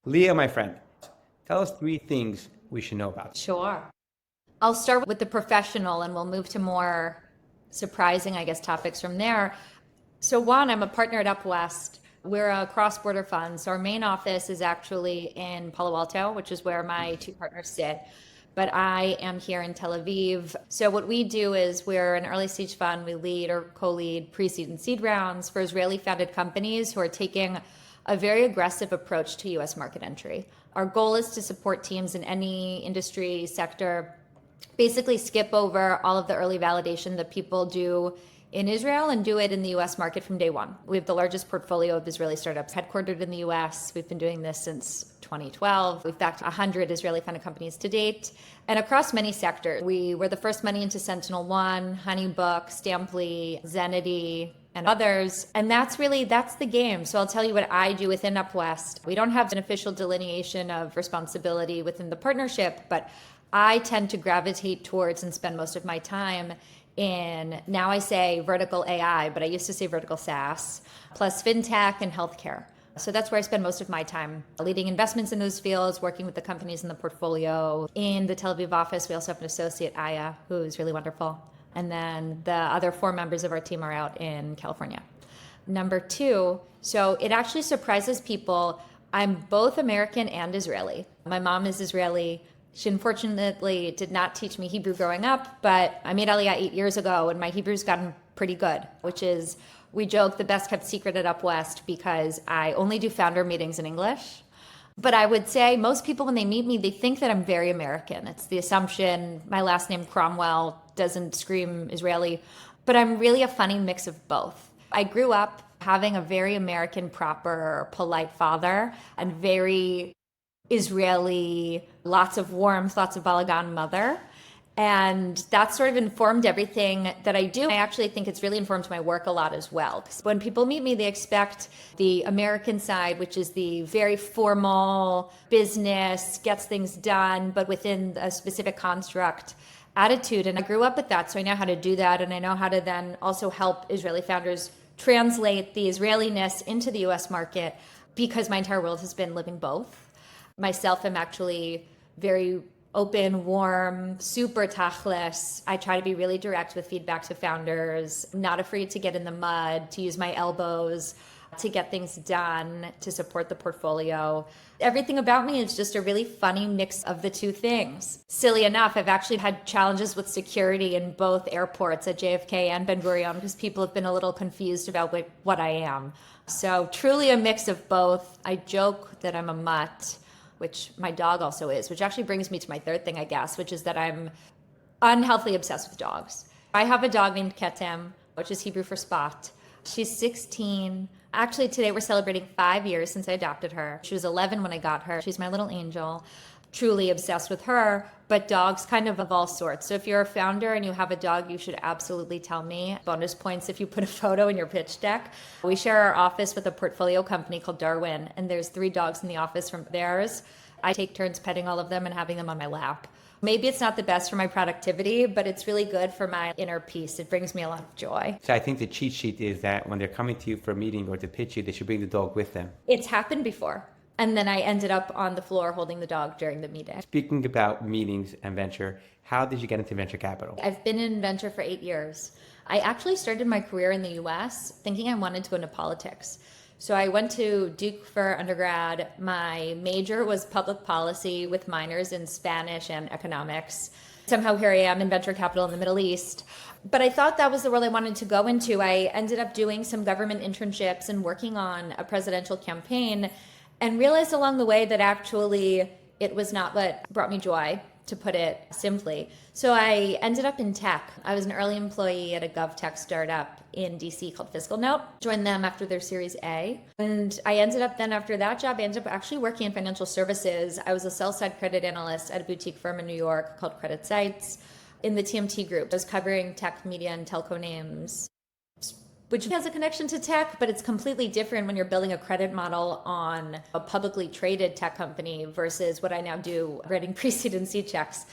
Leah, my friend, tell us three things we should know about. Sure. I'll start with the professional and we'll move to more surprising, I guess, topics from there. So, one, I'm a partner at Upwest. We're a cross border fund. So, our main office is actually in Palo Alto, which is where my two partners sit. But I am here in Tel Aviv. So, what we do is we're an early stage fund. We lead or co lead pre seed and seed rounds for Israeli founded companies who are taking a very aggressive approach to US market entry. Our goal is to support teams in any industry sector, basically skip over all of the early validation that people do in Israel and do it in the US market from day one. We have the largest portfolio of Israeli startups headquartered in the US. We've been doing this since 2012. We've backed 100 Israeli funded companies to date and across many sectors. We were the first money into Sentinel-1, Honeybook, Stamply, Zenity, and others. And that's the game. So I'll tell you what I do within Upwest. We don't have an official delineation of responsibility within the partnership, but I tend to gravitate towards and spend most of my time in, now I say vertical AI, but I used to say vertical SaaS, plus fintech and healthcare. So that's where I spend most of my time, leading investments in those fields, working with the companies in the portfolio. In the Tel Aviv office, we also have an associate, Aya, who is really wonderful. And then the other four members of our team are out in California. Number two, so it actually surprises people. I'm both American and Israeli. My mom is Israeli. She unfortunately did not teach me Hebrew growing up, but I made Aliyah 8 years ago and my Hebrew's gotten pretty good, which is, we joke, the best kept secret at Upwest because I only do founder meetings in English. But I would say most people, when they meet me, they think that I'm very American. It's the assumption. My last name, Cromwell, doesn't scream Israeli, but I'm really a funny mix of both. I grew up having a very American, proper, polite father and very Israeli, lots of warmth, lots of balagan mother. And that sort of informed everything that I do. I actually think it's really informed my work a lot as well. Because when people meet me, they expect the American side, which is the very formal business, gets things done, but within a specific construct attitude. And I grew up with that, so I know how to do that. And I know how to then also help Israeli founders translate the Israeliness into the US market, because my entire world has been living both. Myself, I'm actually very open, warm, super tachlis. I try to be really direct with feedback to founders, not afraid to get in the mud, to use my elbows, to get things done, to support the portfolio. Everything about me is just a really funny mix of the two things. Silly enough, I've actually had challenges with security in both airports at JFK and Ben Gurion because people have been a little confused about what I am. So truly a mix of both. I joke that I'm a mutt, which my dog also is, which actually brings me to my third thing, I guess, which is that I'm unhealthily obsessed with dogs. I have a dog named Ketem, which is Hebrew for spot. She's 16. Actually, today we're celebrating 5 years since I adopted her. She was 11 when I got her. She's my little angel. Truly obsessed with her, but dogs kind of all sorts. So if you're a founder and you have a dog, you should absolutely tell me. Bonus points if you put a photo in your pitch deck. We share our office with a portfolio company called Darwin, and there's 3 dogs in the office from theirs. I take turns petting all of them and having them on my lap. Maybe it's not the best for my productivity, but it's really good for my inner peace. It brings me a lot of joy. So I think the cheat sheet is that when they're coming to you for a meeting or to pitch you, they should bring the dog with them. It's happened before. And then I ended up on the floor holding the dog during the meeting. Speaking about meetings and venture, how did you get into venture capital? I've been in venture for 8 years. I actually started my career in the US thinking I wanted to go into politics. So I went to Duke for undergrad. My major was public policy with minors in Spanish and economics. Somehow here I am in venture capital in the Middle East. But I thought that was the world I wanted to go into. I ended up doing some government internships and working on a presidential campaign, and realized along the way that actually it was not what brought me joy, to put it simply. So I ended up in tech. I was an early employee at a GovTech startup in DC called Fiscal Note. Joined them after their Series A. And I ended up then, after that job, I ended up actually working in financial services. I was a sell-side credit analyst at a boutique firm in New York called Credit Sites. In the TMT group, I was covering tech, media, and telco names, which has a connection to tech, but it's completely different when you're building a credit model on a publicly traded tech company versus what I now do, writing pre-seed and seed checks.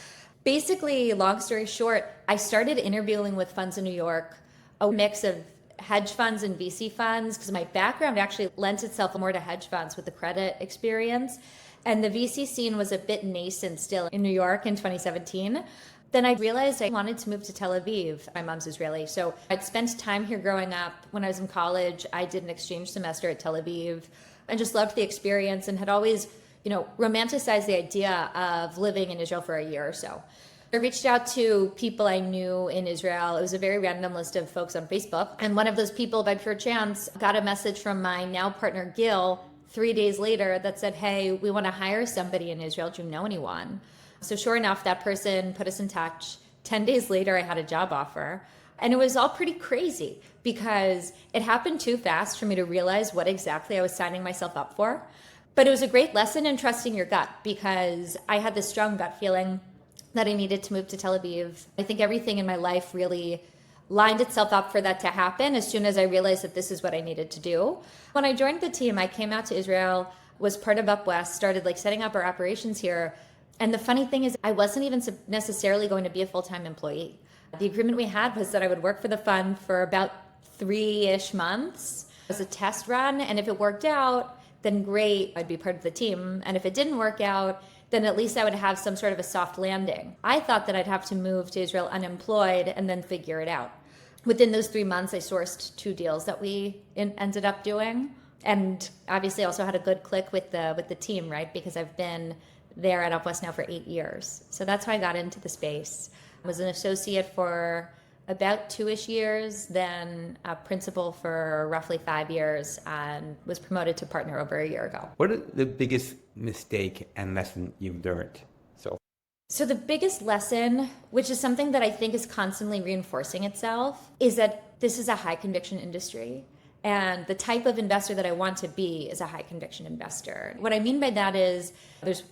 Basically, long story short, I started interviewing with funds in New York, a mix of hedge funds and VC funds because my background actually lends itself more to hedge funds with the credit experience. And the VC scene was a bit nascent still in New York in 2017. Then I realized I wanted to move to Tel Aviv. My mom's Israeli. So I'd spent time here growing up. When I was in college, I did an exchange semester at Tel Aviv and just loved the experience and had always, romanticized the idea of living in Israel for a year or so. I reached out to people I knew in Israel. It was a very random list of folks on Facebook. And one of those people, by pure chance, got a message from my now partner, Gil, 3 days later that said, hey, we want to hire somebody in Israel. Do you know anyone? So sure enough, that person put us in touch. 10 days later, I had a job offer. And it was all pretty crazy because it happened too fast for me to realize what exactly I was signing myself up for. But it was a great lesson in trusting your gut because I had this strong gut feeling that I needed to move to Tel Aviv. I think everything in my life really lined itself up for that to happen as soon as I realized that this is what I needed to do. When I joined the team, I came out to Israel, was part of Upwest, started setting up our operations here. And the funny thing is I wasn't even necessarily going to be a full-time employee. The agreement we had was that I would work for the fund for about 3-ish months as a test run. And if it worked out, then great, I'd be part of the team. And if it didn't work out, then at least I would have some sort of a soft landing. I thought that I'd have to move to Israel unemployed and then figure it out. Within those 3 months, I sourced 2 deals that we ended up doing. And obviously also had a good click with the team, right? Because I've been there at Upwest now for 8 years. So that's how I got into the space. I was an associate for about 2-ish years, then a principal for roughly 5 years, and was promoted to partner over a year ago. What are the biggest mistake and lesson you've learned? So the biggest lesson, which is something that I think is constantly reinforcing itself, is that this is a high conviction industry. And the type of investor that I want to be is a high conviction investor. What I mean by that is there's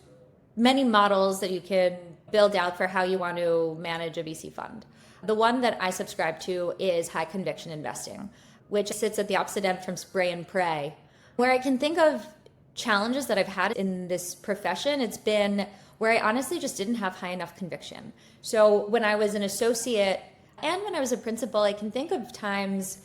many models that you can build out for how you want to manage a VC fund. The one that I subscribe to is high conviction investing, which sits at the opposite end from spray and pray. Where I can think of challenges that I've had in this profession, it's been where I honestly just didn't have high enough conviction. So when I was an associate and when I was a principal, I can think of times,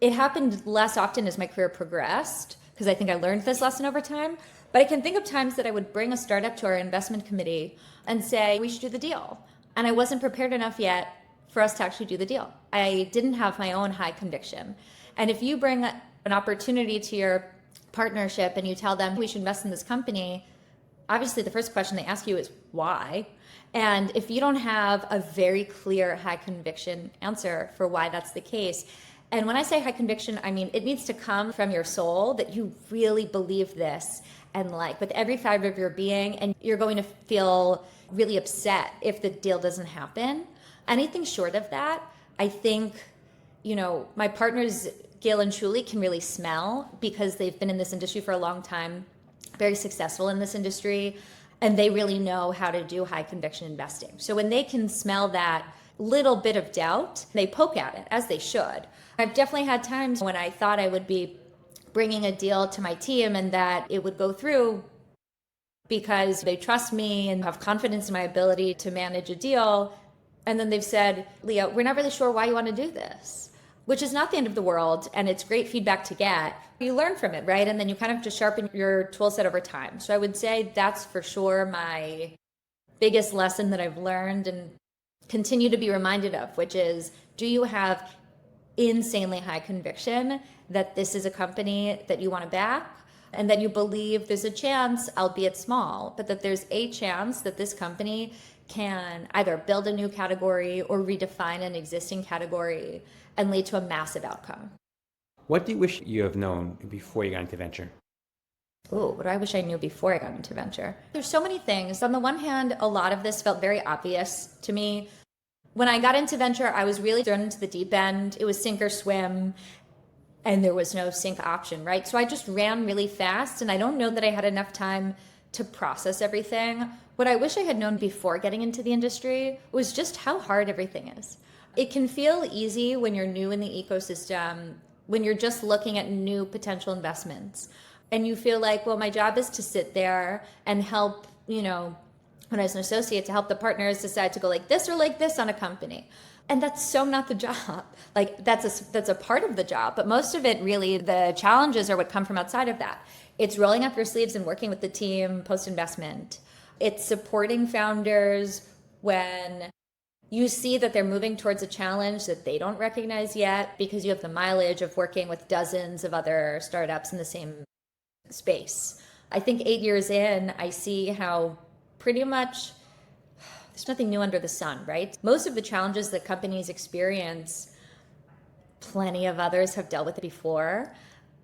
it happened less often as my career progressed, because I think I learned this lesson over time, but I can think of times that I would bring a startup to our investment committee and say, we should do the deal. And I wasn't prepared enough yet for us to actually do the deal. I didn't have my own high conviction. And if you bring an opportunity to your partnership and you tell them we should invest in this company, obviously the first question they ask you is why? And if you don't have a very clear high conviction answer for why that's the case, and when I say high conviction, I mean it needs to come from your soul that you really believe this and with every fiber of your being, and you're going to feel really upset if the deal doesn't happen. Anything short of that, I think, my partners, Gail and Shuli, can really smell because they've been in this industry for a long time, very successful in this industry, and they really know how to do high conviction investing. So when they can smell that little bit of doubt, they poke at it, as they should. I've definitely had times when I thought I would be bringing a deal to my team and that it would go through because they trust me and have confidence in my ability to manage a deal. And then they've said, Lia, we're not really sure why you want to do this, which is not the end of the world. And it's great feedback to get. You learn from it, right? And then you kind of just sharpen your tool set over time. So I would say that's for sure my biggest lesson that I've learned and continue to be reminded of, which is, do you have insanely high conviction that this is a company that you want to back and that you believe there's a chance, albeit small, but that there's a chance that this company can either build a new category or redefine an existing category and lead to a massive outcome. What do you wish you have known before you got into venture? Oh, what do I wish I knew before I got into venture? There's so many things. On the one hand, a lot of this felt very obvious to me. When I got into venture, I was really thrown into the deep end. It was sink or swim, and there was no sink option, right? So I just ran really fast, and I don't know that I had enough time to process everything. What I wish I had known before getting into the industry was just how hard everything is. It can feel easy when you're new in the ecosystem, when you're just looking at new potential investments. And you feel like, well, my job is to sit there and help, when I was an associate, to help the partners decide to go like this or like this on a company. And that's so not the job. Like that's a part of the job, but most of it really, the challenges are what come from outside of that. It's rolling up your sleeves and working with the team post-investment. It's supporting founders when you see that they're moving towards a challenge that they don't recognize yet because you have the mileage of working with dozens of other startups in the same space. I think 8 years in, I see how pretty much there's nothing new under the sun, right? Most of the challenges that companies experience, plenty of others have dealt with it before.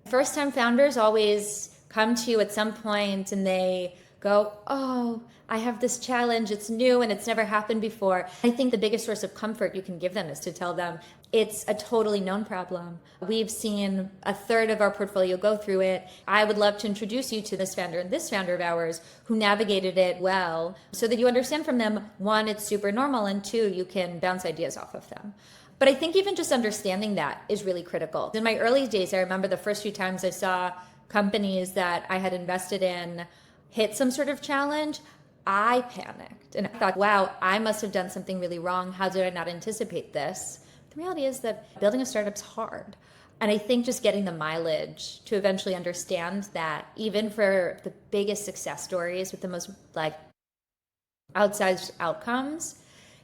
First-time founders always come to you at some point and they go, oh, I have this challenge, it's new and it's never happened before. I think the biggest source of comfort you can give them is to tell them it's a totally known problem. We've seen a third of our portfolio go through it. I would love to introduce you to this founder and this founder of ours who navigated it well so that you understand from them, one, it's super normal, and two, you can bounce ideas off of them. But I think even just understanding that is really critical. In my early days, I remember the first few times I saw companies that I had invested in hit some sort of challenge, I panicked and I thought, wow, I must have done something really wrong. How did I not anticipate this? The reality is that building a startup's hard. And I think just getting the mileage to eventually understand that even for the biggest success stories with the most like outsized outcomes,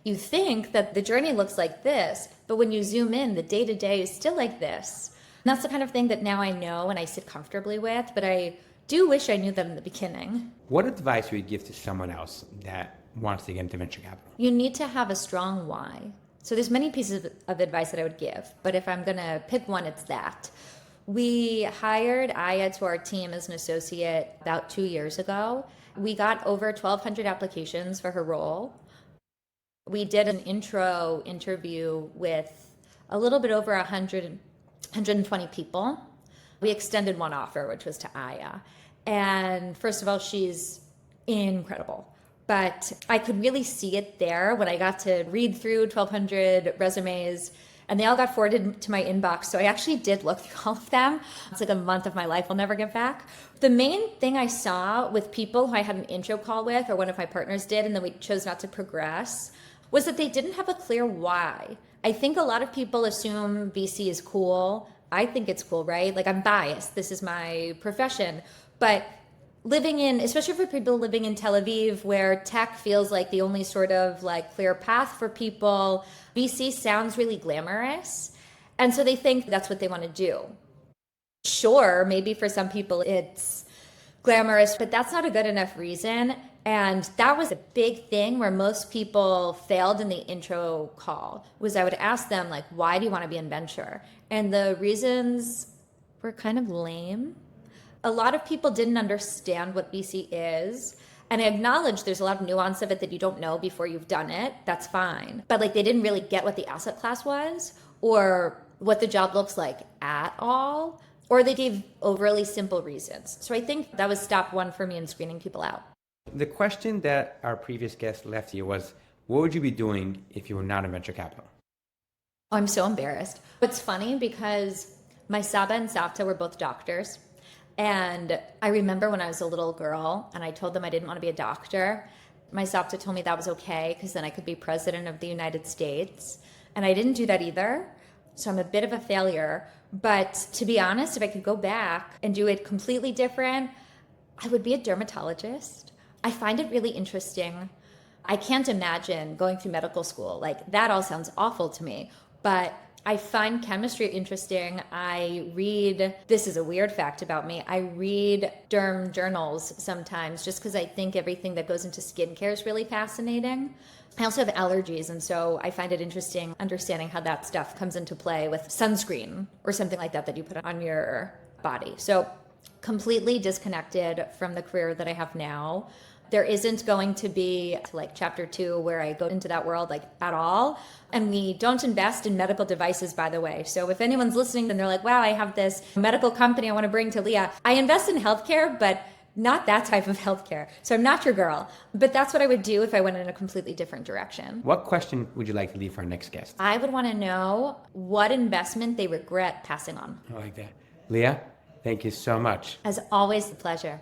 you think that the journey looks like this, but when you zoom in, the day-to-day is still like this. And that's the kind of thing that now I know and I sit comfortably with, but I do wish I knew that in the beginning. What advice would you give to someone else that wants to get into venture capital? You need to have a strong why. So there's many pieces of advice that I would give, but if I'm going to pick one, it's that. We hired Aya to our team as an associate about 2 years ago. We got over 1,200 applications for her role. We did an intro interview with a little bit over 120 people. We extended one offer, which was to Aya. And first of all, she's incredible. But I could really see it there when I got to read through 1,200 resumes, and they all got forwarded to my inbox. So I actually did look through all of them. It's like a month of my life I'll never get back. The main thing I saw with people who I had an intro call with, or one of my partners did, and then we chose not to progress, was that they didn't have a clear why. I think a lot of people assume VC is cool. I think it's cool, right? Like, I'm biased. This is my profession. But living in, especially for people living in Tel Aviv, where tech feels like the only sort of like clear path for people, VC sounds really glamorous. And so they think that's what they want to do. Sure, maybe for some people it's glamorous, but that's not a good enough reason. And that was a big thing where most people failed in the intro call, was I would ask them, like, why do you want to be in venture? And the reasons were kind of lame. A lot of people didn't understand what VC is. And I acknowledge there's a lot of nuance of it that you don't know before you've done it. That's fine. But like, they didn't really get what the asset class was or what the job looks like at all. Or they gave overly simple reasons. So I think that was step one for me in screening people out. The question that our previous guest left you was, what would you be doing if you were not in venture capital? I'm so embarrassed. It's funny because my Saba and Savta were both doctors. And I remember when I was a little girl and I told them I didn't want to be a doctor, my Savta told me that was okay because then I could be president of the United States. And I didn't do that either. So I'm a bit of a failure. But to be honest, if I could go back and do it completely different, I would be a dermatologist. I find it really interesting. I can't imagine going through medical school. Like, that all sounds awful to me. But I find chemistry interesting. I read, this is a weird fact about me, I read derm journals sometimes just because I think everything that goes into skincare is really fascinating. I also have allergies, and so I find it interesting understanding how that stuff comes into play with sunscreen or something like that you put on your body. So completely disconnected from the career that I have now. There isn't going to be like chapter 2 where I go into that world like at all. And we don't invest in medical devices, by the way. So if anyone's listening and they're like, wow, I have this medical company I want to bring to Lia. I invest in healthcare, but not that type of healthcare. So I'm not your girl. But that's what I would do if I went in a completely different direction. What question would you like to leave for our next guest? I would want to know what investment they regret passing on. I like that. Lia, thank you so much. As always, a pleasure.